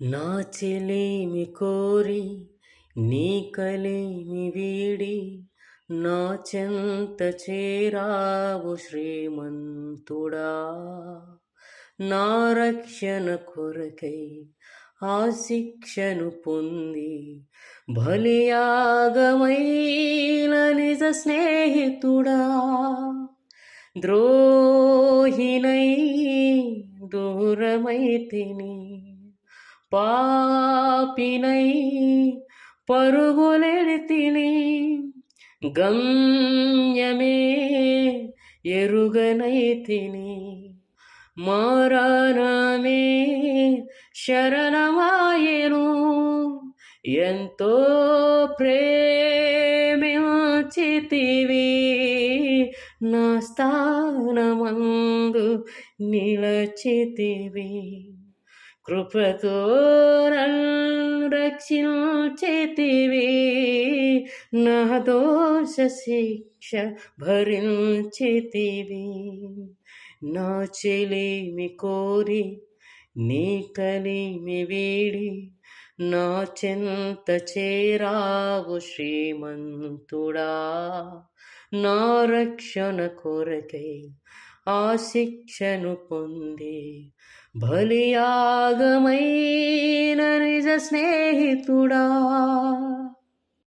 నా చెలిమి కోరి నీ కలిమి వీడి నా చెంత చేరావు శ్రీమంతుడా. నా రక్షణ కొరకై ఆ శిక్షను పొంది బలియాగమైన నిజ స్నేహితుడా. ద్రోహినై దూరమైతిని, పాపినై పరుగులెడితిని, గమ్యమే ఎరుగనైతిని, మరణమే శరణమాయెను. ఎంతో ప్రేమించితివి, నా స్థానమందు నిలచితివి, కృపతో నన్ను రక్షించితివి, నా దోష శిక్ష భరించితివి. నా చెలిమి కోరి నీ కలిమి వీడి నా చెంత చేరావు శ్రీమంతుడా. నా రక్షణ కొరకై ఆ శిక్షను పొంది బలియాగమైన నిజ స్నేహితుడా.